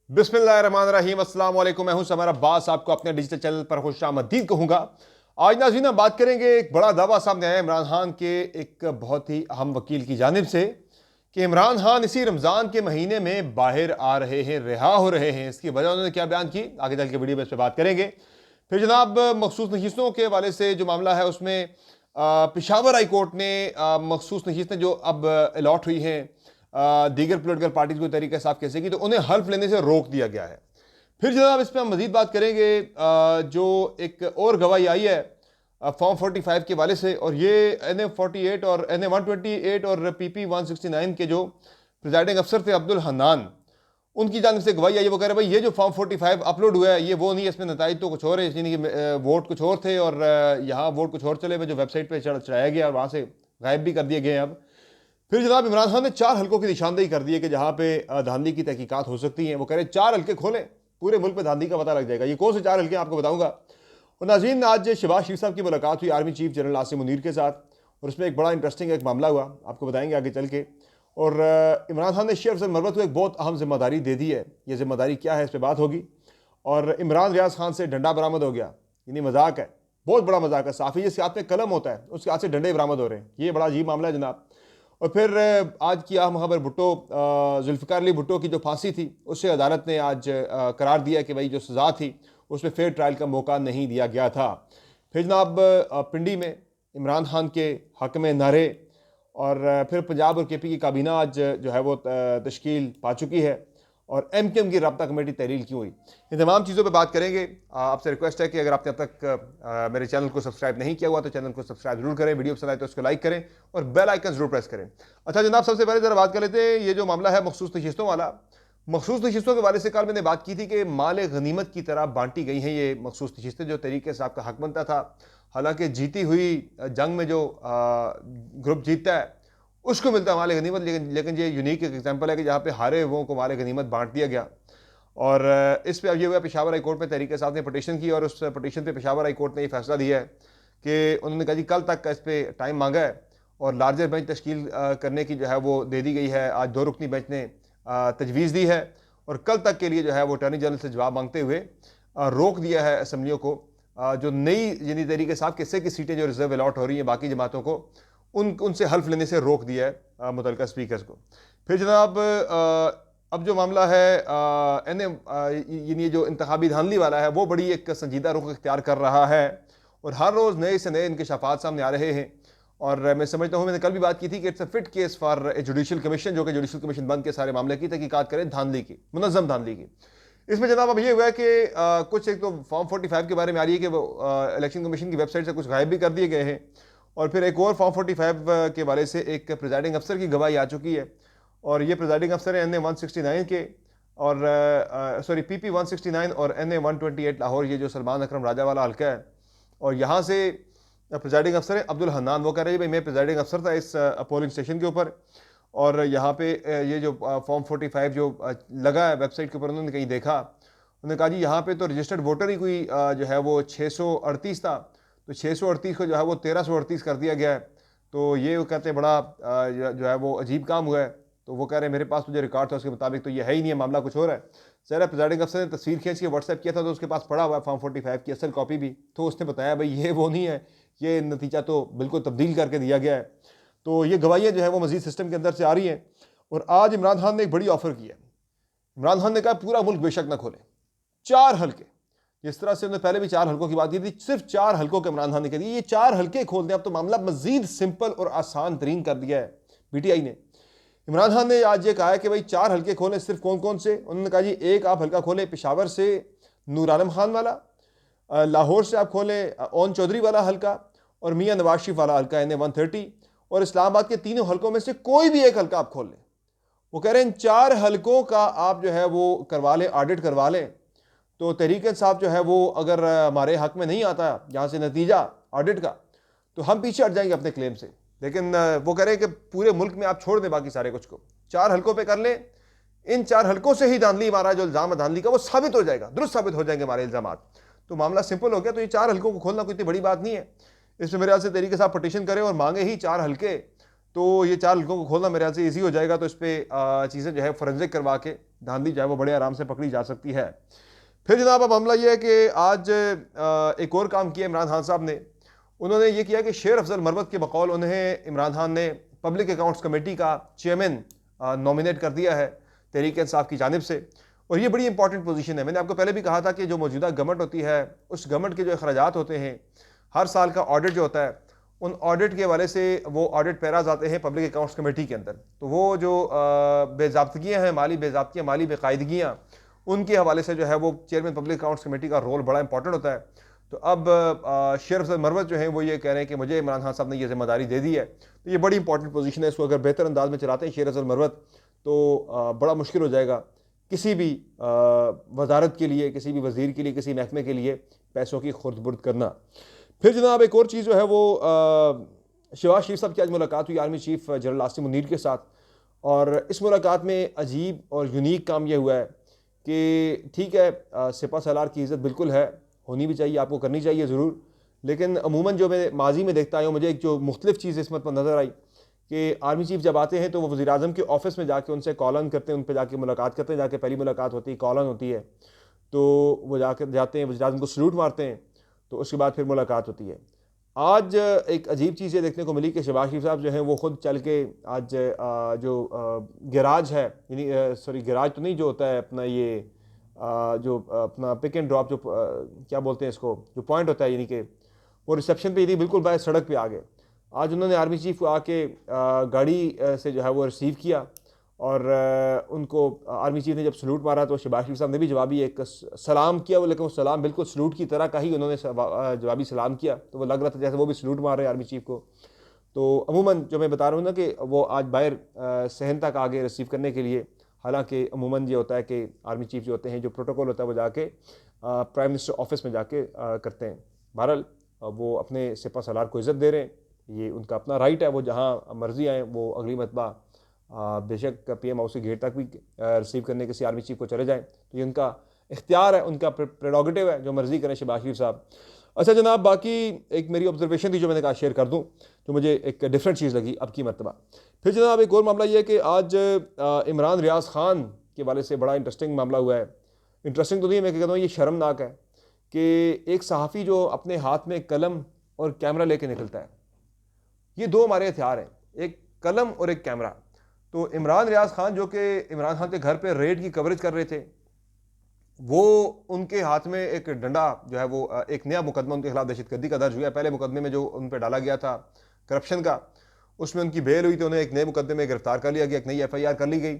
बिस्मिल्लाहिर्रहमानिर्रहीम, अस्सलाम वालेकुम। मैं हूं समर अब्बास, आपको अपने डिजिटल चैनल पर खुशामदीद कहूंगा। आज नाज़रीन हम बात करेंगे, एक बड़ा दावा सामने आया इमरान खान के एक बहुत ही अहम वकील की जानिब से कि इमरान खान इसी रमज़ान के महीने में बाहर आ रहे हैं, रिहा हो रहे हैं। इसकी वजह उन्होंने क्या बयान की, आगे चल के वीडियो में इस पर बात करेंगे। फिर जनाब मखसूस नशीस्तों के हवाले से जो मामला है उसमें पेशावर हाई कोर्ट ने मखसूस नशीस्तें जो अब अलॉट हुई हैं दीगर पोलिटिकल पार्टीज को तरीके साफ कैसे की, तो उन्हें हल्फ लेने से रोक दिया गया है। फिर जनाब इस पर हम मजीद बात करेंगे। जो एक और गवाही आई है फॉर्म 45 के वाले से, और ये NA48 और NA128 और PP 169 के जो प्रिजाइडिंग अफसर थे अब्दुल हन्नान, उनकी जानिब से गवाही आई। वो कह रहे भाई ये जो फॉर्म 45 अपलोड हुआ है ये वो नहीं है, इसमें नताइज तो कुछ और है, यानी कि वोट कुछ और थे और यहाँ वोट कुछ और चले हुए, जो वेबसाइट पर चढ़ाया गया और वहाँ से गायब भी कर दिए गए अब। फिर जनाब इमरान खान ने 4 हल्कों की निशानदेही कर दी है कि जहाँ पे धांधली की तहकीकात हो सकती हैं। वो कह रहे 4 हल्के खोलें, पूरे मुल्क में धांधली का पता लग जाएगा। ये कौन से 4 हल्के आपको बताऊंगा। और नाज़रीन, आज शहबाज शरीफ साहब की मुलाकात हुई army chief general Asim Munir के साथ, और उसमें एक बड़ा इंटरेस्टिंग एक मामला हुआ, आपको बताएंगे आगे चल के। और इमरान खान ने शेख अफजल मरवत को एक बहुत अहम जिम्मेदारी दे दी है। ये जिम्मेदारी क्या है, इस पर बात होगी। और इमरान रियाज खान से डंडा बरामद हो गया, यानी मजाक है, बहुत बड़ा मजाक है। साफ़ी जिसके हाथ में कलम होता है उसके हाथ से डंडे बरामद हो रहे हैं, ये बड़ा अजीब मामला है जनाब। और फिर आज की अहम खबर, भुट्टो जुल्फ़िकार अली भुट्टो की जो फांसी थी उससे अदालत ने आज करार दिया कि भाई जो सज़ा थी उसमें फेयर ट्रायल का मौका नहीं दिया गया था। फिर जनाब पिंडी में इमरान खान के हक़ में नारे, और फिर पंजाब और KP की काबीना आज जो है वो तश्कील पा चुकी है, और MKM की रब्ता कमेटी तहरील क्यों हुई, इन तमाम चीज़ों पे बात करेंगे। आपसे रिक्वेस्ट है कि अगर आपने अब तक मेरे चैनल को सब्सक्राइब नहीं किया हुआ तो चैनल को सब्सक्राइब जरूर करें, वीडियो पसंद आए तो उसको लाइक करें और बेल आइकन जरूर प्रेस करें। अच्छा जनाब, सबसे पहले ज़रा बात कर लेते हैं ये जो मामला है मखसूस नशिस्तों वाला। मखसूस नशिस्तों के वाले से कल मैंने बात की थी कि माल गनीमत की तरह बांटी गई हैं ये मखसूस नशिस्तें, जो तरीके से आपका हक बनता था। हालांकि जीती हुई जंग में जो ग्रुप जीतता है उसको मिलता है माल गनीमत, लेकिन ये यूनिक एक एग्जाम्पल है कि जहाँ पे हारे हुओं को माल गनीमत बांट दिया गया। और इस पे अब ये हुआ, पेशावर हाई कोर्ट में तहरीक साहब ने पटिशन की, और उस पटिशन पे पेशावर हाई कोर्ट ने ये फैसला दिया है कि उन्होंने कहा जी कल तक का इस पर टाइम मांगा है, और लार्जर बेंच तश्कील करने की जो है वो दे दी गई है। आज 2 रुकनी बेंच ने तजवीज़ दी है, और कल तक के लिए जो है वो अटॉर्नी जनरल से जवाब मांगते हुए रोक दिया है असम्बलियों को, जो नई यानी तहरीक साहब किस्से की सीटें जो रिजर्व अलॉट हो रही हैं बाकी जमातों को, उनसे हल्फ लेने से रोक दिया है मुतल्लिका स्पीकर्स को। फिर जनाब अब जो मामला है यानी जो इंतखाबी धांधली वाला है वो बड़ी एक संजीदा रुख इख्तियार कर रहा है, और हर रोज़ नए से नए इंकशाफात सामने आ रहे हैं। और मैं समझता हूँ, मैंने कल भी बात की थी कि it's a fit case for a judicial commission, जो कि जुडिशल कमीशन बन के सारे मामले की तहकीकात करें, धांधली की, मुनज़्ज़म धांधली की। इसमें जनाब अब ये हुआ है कि कुछ एक तो फॉर्म 45 के बारे में आ रही है कि वो इलेक्शन कमीशन की वेबसाइट से कुछ गायब भी कर दिए गए हैं, और फिर एक और फॉर्म 45 के वाले से एक प्रिजाइडिंग अफसर की गवाही आ चुकी है, और ये प्रिजाइडिंग अफसर है NA169 के, और सॉरी PP 169 और NA128 लाहौर, ये जो सलमान अकरम राजा वाला हल्का है। और यहाँ से प्रिजाइडिंग अफसर है अब्दुल हन्नान। वो कह रहे हैं भाई मैं प्रिजाइडिंग अफसर था इस पोलिंग स्टेशन के ऊपर, और यहाँ पे ये जो फॉर्म 45 जो लगा है वेबसाइट के ऊपर, उन्होंने कहीं देखा, उन्होंने कहा जी यहाँ पे तो रजिस्टर्ड वोटर ही कोई जो है वो 638 था, तो 638 को जो है वो 1338 कर दिया गया है। तो ये वो कहते हैं बड़ा जो है वो अजीब काम हुआ है। तो वो कह रहे हैं मेरे पास जो रिकॉर्ड था उसके मुताबिक तो ये है ही नहीं है, मामला कुछ और है। ज़रा प्रिजाइडिंग अफसर ने तस्वीर खींच के व्हाट्सएप किया था, तो उसके पास पड़ा हुआ है फॉर्म 45 की असल कॉपी भी, तो उसने बताया भाई ये वो नहीं है, ये नतीजा तो बिल्कुल तब्दील करके दिया गया है। तो ये गवाहियाँ जो है वो मजीद सिस्टम के अंदर से आ रही हैं। और आज इमरान खान ने एक बड़ी ऑफर की है। इमरान खान ने कहा पूरा मुल्क बेशक ना खोले, 4 हल्के, जिस तरह से उन्होंने पहले भी 4 हल्कों की बात की थी, सिर्फ 4 हल्कों के इमरान खान ने कह दिया ये 4 हल्के खोल दें। अब तो मामला मजीद सिंपल और आसान तरीन कर दिया है PTI ने। इमरान खान ने आज ये कहा है कि भाई 4 हल्के खोलें, सिर्फ कौन कौन से। उन्होंने कहा जी एक आप हल्का खोलें पेशावर से नूर आलम खान वाला, लाहौर से आप खोलें ओन चौधरी वाला हल्का, और मियाँ नवाज शरीफ वाला हल्का NA130, और इस्लामाबाद के तीनों हल्कों में से कोई भी एक हल्का आप खोल लें। वो कह रहे हैं इन 4 हल्कों का आप जो है वो करवा लें, ऑडिट करवा लें, तो तहरीक साहब जो है वो अगर हमारे हक में नहीं आता यहाँ से नतीजा ऑडिट का, तो हम पीछे हट जाएंगे अपने क्लेम से। लेकिन वो कह रहे हैं कि पूरे मुल्क में आप छोड़ दें बाकी सारे कुछ को, 4 हल्कों पे कर लें, इन 4 हल्कों से ही धांधली, हमारा जो इल्ज़ाम है धांधली का वो साबित हो जाएगा, दुरुस्त साबित हो जाएंगे हमारे इल्ज़ाम, तो मामला सिंपल हो गया। तो ये 4 हल्कों को खोलना कोई इतनी बड़ी बात नहीं है। इसमें मेरे ख्याल से तहरीक साहब पटिशन करें और मांगे ही 4 हल्के, तो ये 4 लड़कों को खोलना मेरे ख्याल से ईजी हो जाएगा। तो इस पर चीज़ें जो है फोरेंसिक करवा के धांधली जो है वो बड़े आराम से पकड़ी जा सकती है। फिर जनाब अब मामला ये है कि आज एक और काम किया इमरान खान साहब ने। उन्होंने ये किया कि शेर अफजल मरवत के बकौल उन्हें इमरान खान ने पब्लिक अकाउंट्स कमेटी का चेयरमैन नॉमिनेट कर दिया है तहरीक इंसाफ की जानिब से। और ये बड़ी इंपॉर्टेंट पोजीशन है। मैंने आपको पहले भी कहा था कि जो मौजूदा गवर्नमेंट होती है उस गवर्नमेंट के जो अखराजात होते हैं, हर साल का ऑडिट जो होता है, उन ऑडिट के हवाले से वो ऑडिट पैराज आते हैं पब्लिक अकाउंट्स कमेटी के अंदर। तो वो जो बेज़ाब्तगियाँ हैं, माली बेज़ाब्तियाँ, माली बेकायदगियाँ, उनके हवाले से जो है वो चेयरमैन पब्लिक अकाउंट्स कमेटी का रोल बड़ा इंपॉर्टेंट होता है। तो अब शेर अफजल मरवत जो है वो ये कह रहे हैं कि मुझे इमरान खान साहब ने ये जिम्मेदारी दे दी है। तो ये बड़ी इंपॉर्टेंट पोजीशन है। इसको अगर बेहतर अंदाज में चलाते हैं शेर अफजल मरवत तो बड़ा मुश्किल हो जाएगा किसी भी वजारत के लिए, किसी भी वजीर के लिए, किसी महकमे के लिए पैसों की खुर्द बुर्द करना। फिर जनाब एक और चीज़ जो है वो शहबाज शरीफ साहब की आज मुलाकात हुई army chief general Asim Munir के साथ। और इस मुलाकात में अजीब और यूनिक काम यह हुआ है कि ठीक है सिपा सलार की इज़्ज़त बिल्कुल है, होनी भी चाहिए, आपको करनी चाहिए ज़रूर। लेकिन अमूमन जो मैं माजी में देखता आया हूँ, मुझे एक जो मुख्तलिफ चीज़ इसमत पर नज़र आई कि आर्मी चीफ जब आते हैं तो वो वज़ीर आज़म के ऑफिस में जाके उनसे कॉल ऑन करते हैं, उन पर जाके मुलाकात करते हैं। जाके पहली मुलाकात होती है, कॉल ऑन होती है, तो वो जाते हैं, वज़ीर आज़म को सल्यूट मारते हैं, तो उसके बाद फिर मुलाकात होती है। आज एक अजीब चीज़ ये देखने को मिली कि शहबाज शरीफ साहब जो हैं वो खुद चल के आज जो गैराज है, यानी सॉरी गैराज तो नहीं, जो होता है अपना ये जो अपना पिक एंड ड्रॉप, जो क्या बोलते हैं इसको, जो पॉइंट होता है, यानी कि वो रिसेप्शन पे, यानी बिल्कुल बाहर सड़क पे आ गए। आज उन्होंने आर्मी चीफ को आके गाड़ी से जो है वो रिसीव किया और उनको आर्मी चीफ ने जब सलूट मारा तो शहबाज शरीफ साहब ने भी जवाबी एक सलाम किया। वो लेकिन वो सलाम बिल्कुल सलूट की तरह का ही उन्होंने जवाबी सलाम किया, तो वो लग रहा था जैसे वो भी सलूट मार रहे हैं आर्मी चीफ को। तो अमूमन जो मैं बता रहा हूँ ना कि वो आज बाहर सहन तक आगे रिसीव करने के लिए, हालांकि अमूमन ये होता है कि आर्मी चीफ जो होते हैं, जो प्रोटोकॉल होता है वो जाके प्राइम मिनिस्टर ऑफिस में जाके करते हैं। बहरहाल वो अपने सिपा सलार को इज़्ज़त दे रहे हैं, ये उनका अपना राइट है, वो जहाँ मर्जी आए वो अगली मरतबा बेशक पीएम हाउस के गेट तक भी रिसीव करने किसी आर्मी चीफ को चले जाएं, तो ये उनका इख्तियार है, उनका प्रेरोगेटिव है, जो मर्जी करें शहबाज शरीफ साहब। अच्छा जनाब, बाकी एक मेरी ऑब्जर्वेशन थी जो मैंने कहा शेयर कर दूं, जो मुझे एक डिफरेंट चीज़ लगी अब की मरतबा। फिर जनाब एक और मामला ये है कि आज इमरान रियाज खान के वाले से बड़ा इंटरेस्टिंग मामला हुआ है। इंटरेस्टिंग तो नहीं, मैं कहता हूँ ये शर्मनाक है कि एक सहाफ़ी जो अपने हाथ में कलम और कैमरा लेके निकलता है, ये दो हमारे हथियार हैं, एक कलम और एक कैमरा। तो इमरान रियाज खान जो कि इमरान खान के घर पे रेड की कवरेज कर रहे थे, वो उनके हाथ में एक डंडा जो है वो एक नया मुकदमा उनके खिलाफ दहशतगर्दी का दर्ज हुआ है। पहले मुकदमे में जो उन पर डाला गया था करप्शन का, उसमें उनकी बेल हुई, तो उन्हें एक नए मुकदमे में गिरफ्तार कर लिया गया, एक नई FIR कर ली गई।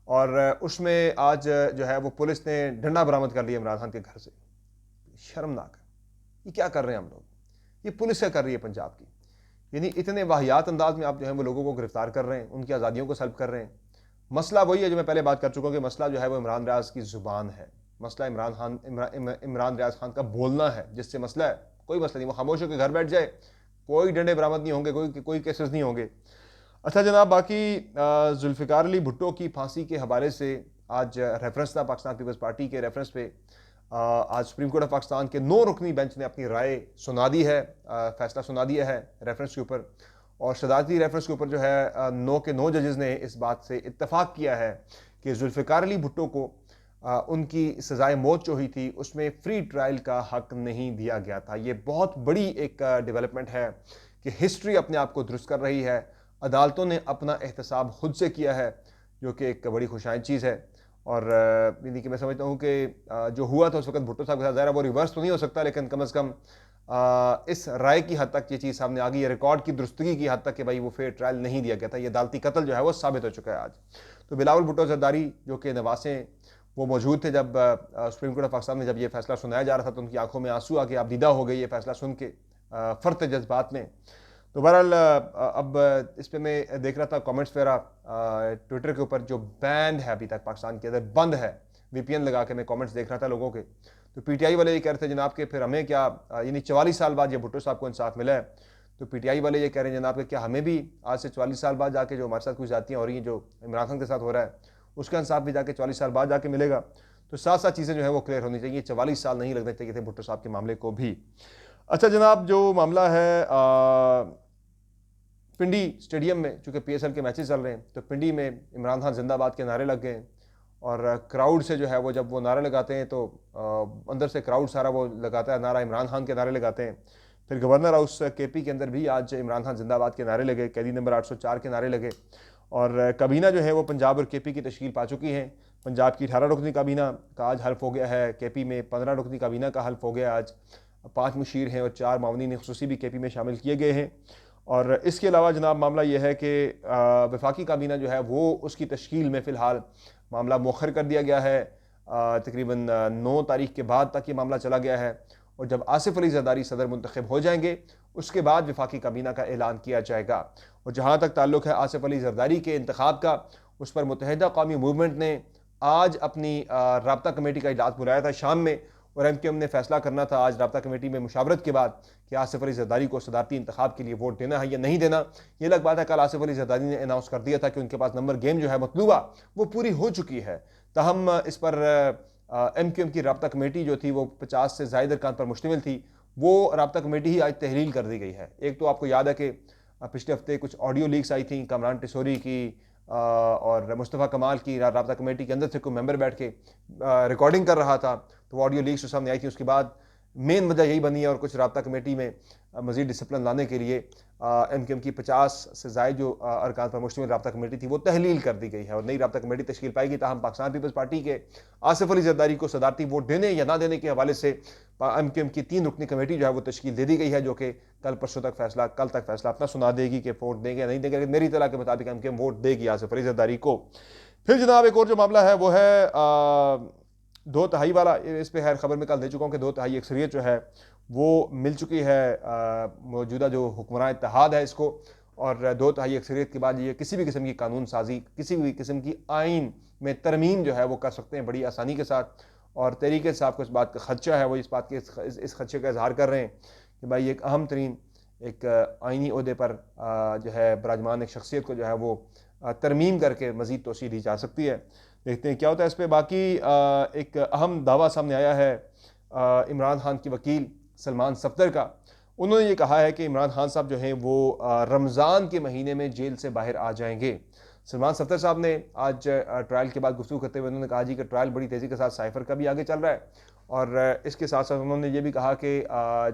और उसमें आज जो है वो पुलिस ने डंडा बरामद कर लिया इमरान खान के घर से। शर्मनाक है, ये क्या कर रहे हैं हम लोग, ये पुलिस क्या कर रही है पंजाब की। यानी इतने वाहियात अंदाज में आप जो है वो लोगों को गिरफ्तार कर रहे हैं, उनकी आज़ादियों को सल्ब कर रहे हैं। मसला वही है जो मैं पहले बात कर चुका हूँ कि मसला जो है वो इमरान रियाज की ज़ुबान है। मसला इमरान रियाज खान का बोलना है, जिससे मसला है। कोई मसला नहीं, वो खामोश होकर घर बैठ जाए, कोई डंडे बरामद नहीं होंगे, कोई केसेस नहीं होंगे। अच्छा जनाब, बाकी जुल्फ़िकार अली भुट्टो की फांसी के हवाले से आज रेफरेंस था पाकिस्तान पीपल्स पार्टी के रेफरेंस पे। आज सुप्रीम कोर्ट ऑफ पाकिस्तान के 9 रुकनी बेंच ने अपनी राय सुना दी है, फैसला सुना दिया है रेफरेंस के ऊपर। और सदारती रेफरेंस के ऊपर जो है 9 के 9 जजेस ने इस बात से इत्तफाक किया है कि जुल्फ़िकार अली भुट्टो को उनकी सजाए मौत जो हुई थी उसमें फ्री ट्रायल का हक नहीं दिया गया था। ये बहुत बड़ी एक डेवलपमेंट है कि हिस्ट्री अपने आप को दुरुस्त कर रही है, अदालतों ने अपना एहतसाब खुद से किया है, जो कि एक बड़ी खुशाइन चीज़ है। और यानी कि मैं समझता हूँ कि जो हुआ था उस वक्त भुट्टो साहब के साथ, ज़ाहिर है वो रिवर्स तो नहीं हो सकता, लेकिन कम अज़ कम इस राय की हद तक ये चीज़ सामने आ गई है, रिकॉर्ड की दुरुस्तगी की हद तक कि भाई वो फेयर ट्रायल नहीं दिया गया था। ये अदालती कत्ल जो है वो साबित हो चुका है आज। तो बिलावल भुट्टो जरदारी जो कि नवासे वो मौजूद थे जब सुप्रीम कोर्ट ऑफ पाकिस्तान में जब ये फैसला सुनाया जा रहा था, तो उनकी आंखों में आंसू आके आप दीदा हो गई ये फैसला सुन के फर्त जज्बात में। तो बहरहाल अब इस पर मैं देख रहा था कमेंट्स वगैरह ट्विटर के ऊपर, जो बैंड है अभी तक पाकिस्तान के अंदर बंद है, VPN लगा के मैं कमेंट्स देख रहा था लोगों के। तो PTI वाले ये कह रहे थे जनाब के फिर हमें क्या, यानी 44 साल बाद ये भुट्टो साहब को इंसाफ मिला है, तो PTI वाले ये कह रहे हैं जनाब के क्या हमें भी आज से 44 साल बाद जाके जो हमारे साथ कुछ जातियाँ हो रही हैं, जो इमरान खान के साथ हो रहा है, उसका इंसाफ भी जाके 44 साल बाद जाके मिलेगा। तो साथ साथ चीज़ें जो है वो क्लियर होनी चाहिए, 44 साल नहीं लगने चाहिए थे भुट्टो साहब के मामले को भी। अच्छा जनाब, जो मामला है पिंडी स्टेडियम में, चूँकि PSL के मैचेस चल रहे हैं, तो पिंडी में इमरान खान जिंदाबाद के नारे लग गए हैं और क्राउड से जो है वो जब वो नारे लगाते हैं तो अंदर से क्राउड सारा वो लगाता है नारा, इमरान खान के नारे लगाते हैं। फिर गवर्नर हाउस KP के अंदर भी आज इमरान खान जिंदाबाद के नारे लगे, कैदी नंबर 804 के नारे लगे और काबीना जो है वो पंजाब और KP की तश्कील पा चुकी है। पंजाब की 18 रुकनी काबीना का आज हल्फ हो गया है, KP में 15 रुकनी काबीना का हल्फ हो गया आज। 5 मुशीर हैं और 4 मावनीन ख़ुसूसी भी KP में शामिल किए गए हैं। और इसके अलावा जनाब मामला यह है कि वफाकी काबीना जो है वो उसकी तश्कील में फ़िलहाल मामला मौखर कर दिया गया है। तकरीबन 9 तारीख के बाद तक ये मामला चला गया है और जब आसिफ अली जरदारी सदर मुंतखब हो जाएंगे उसके बाद वफाकी काबीना का ऐलान किया जाएगा। और जहाँ तक ताल्लुक़ है आसिफ अली जरदारी के इंतखाब का, उस पर मुत्तहिदा कौमी मूवमेंट ने आज अपनी राब्ता कमेटी का इजलास बुलाया था शाम में और MQM ने फैसला करना था आज राब्ता कमेटी में मुशावरत के बाद कि आसिफ अली जरदारी को सदारती इंतखाब के लिए वोट देना है या नहीं देना। ये अलग बात है, कल आसिफ अली जरदारी ने अनाउंस कर दिया था कि उनके पास नंबर गेम जो है मतलूबा वो पूरी हो चुकी है। तहम इस पर MQM की राब्ता कमेटी जो थी वो 50 से ज़ायद अरकान पर मुश्तमिल थी, वो राब्ता कमेटी ही आज तहलील कर दी गई है। एक तो आपको याद है कि पिछले हफ्ते कुछ ऑडियो लीक्स आई थी कामरान टिसोरी की और मुस्तफ़ा कमाल की, राब्ता कमेटी के अंदर से कोई मेंबर बैठ के रिकॉर्डिंग कर रहा था, तो ऑडियो लीक्स सामने आई थी। उसके बाद मेन वजह यही बनी है और कुछ राब्ता कमेटी में मज़ीद डिसिप्लिन लाने के लिए MQM की 50 से ज़ायद जो अरकान पर मुश्तमिल राब्ता कमेटी थी वो तहलील कर दी गई है और नई राब्ता कमेटी तश्कील पाएगी। ताहम पाकिस्तान पीपल्स पार्टी के आसिफ अली जरदारी को सदारती वोट देने या ना देने के हवाले से MQM की 3 रुकनी कमेटी जो है वो तश्कील दे दी गई है, जो कि कल तक फैसला अपना सुना देगी कि वोट देंगे या नहीं देंगे। मेरी इत्तला के मुताबिक MQM वोट देगी आसिफ अली जरदारी को। फिर जनाब एक और जो मामला है वो है 2 तिहाई वाला। इस पर खैर खबर में कल दे चुका हूँ कि 2 तिहाई अक्सरियत जो है वो मिल चुकी है मौजूदा जो हुक्मरान इत्तेहाद है इसको, और 2 तिहाई अक्सरियत के बाद ये किसी भी किस्म की कानून साजी, किसी भी किस्म की आइन में तरमीम जो है वो कर सकते हैं बड़ी आसानी के साथ। और तरीके से आपको इस बात का खदशा है, वो इस बात के इस खदशे का इजहार कर रहे हैं कि भाई एक अहम तरीन एक आइनी ओहदे पर जो है बराजमान एक शख्सियत को जो है वो तरमीम करके मज़ीद तोसी दी जा सकती है। देखते हैं क्या होता है इस पर। बाकी एक अहम दावा सामने आया है इमरान खान की वकील सलमान सफदर का। उन्होंने ये कहा है कि इमरान खान साहब जो हैं वो रमज़ान के महीने में जेल से बाहर आ जाएंगे। सलमान सफदर साहब ने आज ट्रायल के बाद गुफ्तगू करते हुए उन्होंने कहा जी कि ट्रायल बड़ी तेज़ी के साथ साइफर का भी आगे चल रहा है और इसके साथ साथ उन्होंने ये भी कहा कि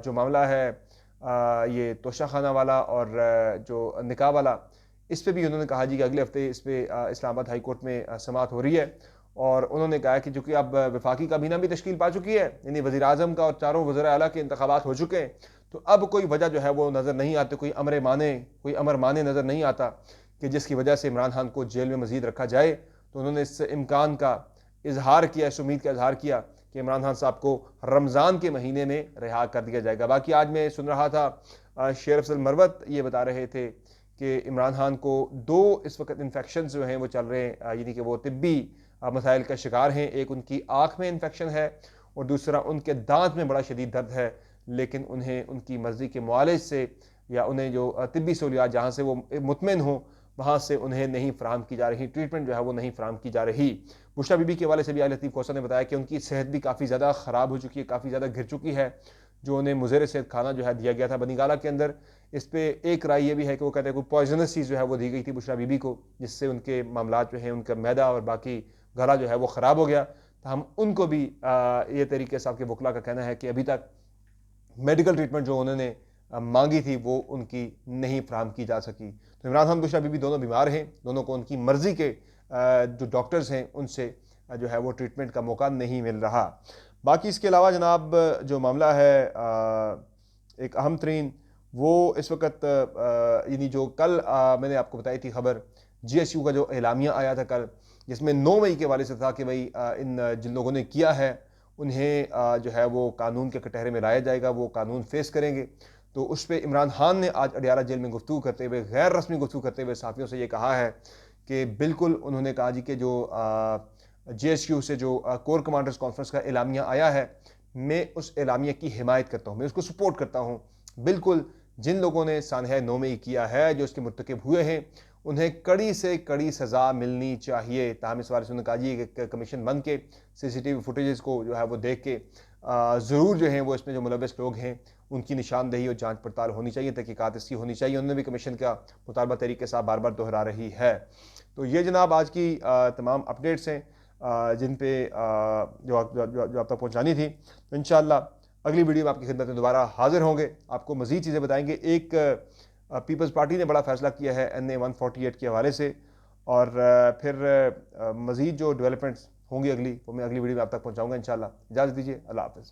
जो मामला है ये तोशा खाना वाला और जो निकाह वाला, इस पे भी उन्होंने कहा जी कि अगले हफ्ते इस पर इस्लामाबाद हाई कोर्ट में समाअत हो रही है। और उन्होंने कहा कि चूँकि अब वफाकी काबीना भी तश्कील पा चुकी है, यानी वज़ीर आज़म का और 4 वज़ीर आला के इंतखाबात हो चुके हैं, तो अब कोई वजह जो है वो नज़र नहीं आती, कोई अमर माने नज़र नहीं आता कि जिसकी वजह से इमरान खान को जेल में मज़ीद रखा जाए। तो उन्होंने इस इम्कान का इजहार किया, इस उम्मीद का इजहार किया कि इमरान खान साहब को रमज़ान के महीने में रिहा कर दिया जाएगा। बाकी आज मैं सुन रहा था शेर अफजल मरवत ये बता रहे थे कि इमरान खान को 2 इस वक्त इन्फेक्शन जो हैं वो चल रहे हैं, यानी कि वो तिब्बी मसाइल का शिकार हैं। एक उनकी आँख में इन्फेक्शन है और दूसरा उनके दांत में बड़ा शदीद दर्द है, लेकिन उन्हें उनकी मर्ज़ी के मुआलिज से या उन्हें जो तिब्बी सहूलियात जहाँ से वो मुतमिन हो वहाँ से उन्हें नहीं फ़राहम की जा रही, ट्रीटमेंट जो है वो नहीं फ़राहम की जा रही। बुशरा बीबी के हवाले से भी लतीफ़ खोसा ने बताया कि उनकी सेहत भी काफ़ी ज़्यादा ख़राब हो चुकी है, काफ़ी ज़्यादा गिर चुकी है। जो उन्हें मुज़र सेहत खाना जो है दिया गया था बनीगाला के अंदर, इस पर एक राय ये भी है कि वो कहते हैं कोई पॉइजनस चीज़ जो है वो दी गई थी बुशरा बीबी को, जिससे उनके मामला जो हैं उनका मैदा और बाकी गला जो है वो ख़राब हो गया। तो हम उनको भी ये तरीके से आपके वकला का कहना है कि अभी तक मेडिकल ट्रीटमेंट जो उन्होंने मांगी थी वो उनकी नहीं फ्राहम की जा सकी। तो इमरान खान बुशरा बीबी दोनों बीमार हैं, दोनों को उनकी मर्ज़ी के जो डॉक्टर्स हैं उनसे जो है वो ट्रीटमेंट का मौका नहीं मिल रहा। बाकी इसके अलावा जनाब जो मामला है एक अहम तरीन वो इस वक्त यानी जो कल मैंने आपको बताई थी खबर, GSU का जो एलामिया आया था कल, जिसमें 9 मई के वाले से था कि भाई इन जिन लोगों ने किया है उन्हें जो है वो कानून के कटहरे में लाया जाएगा, वो कानून फेस करेंगे। तो उस पर इमरान खान ने आज अडियाला जेल में गुफ्तगू करते हुए, गैर रस्मी गुफ्तगू करते हुए साथियों से ये कहा है कि बिल्कुल उन्होंने कहा जी कि जो GSU से जो कोर कमांडर्स कॉन्फ्रेंस का एलामिया आया है, मैं उस एलामिया की हिमायत करता हूँ, मैं उसको सपोर्ट करता हूँ। बिल्कुल जिन लोगों ने सानह 9 मई किया है, जो इसके मुर्तकिब हुए हैं, उन्हें कड़ी से कड़ी सज़ा मिलनी चाहिए। ताहम इस बारे से उन्होंने कहा जी कि कमीशन बन के CCTV फुटेजेस को जो है वो देख के ज़रूर जो हैं वो इसमें जो मुलव्वस लोग हैं उनकी निशानदेही और जांच पड़ताल होनी चाहिए, तहकीकात इसकी होनी चाहिए। उन्होंने भी कमीशन का मुतालबा तहरीक के साथ बार बार दोहरा रही है। तो ये जनाब आज की तमाम अपडेट्स हैं जिन पे जो आप तक पहुँचानी थी। तो इंशाअल्लाह अगली वीडियो में आपकी खिदमत में दोबारा हाजिर होंगे, आपको मज़ीद चीज़ें बताएंगे। एक पीपल्स पार्टी ने बड़ा फैसला किया है NA 148 के हवाले से, और फिर मज़ीद जो डेवलपमेंट्स होंगी अगली, वो मैं अगली वीडियो में आप तक पहुँचाऊँगा इंशाअल्लाह। इजाज़त दीजिए, अल्लाह हाफ़िज़।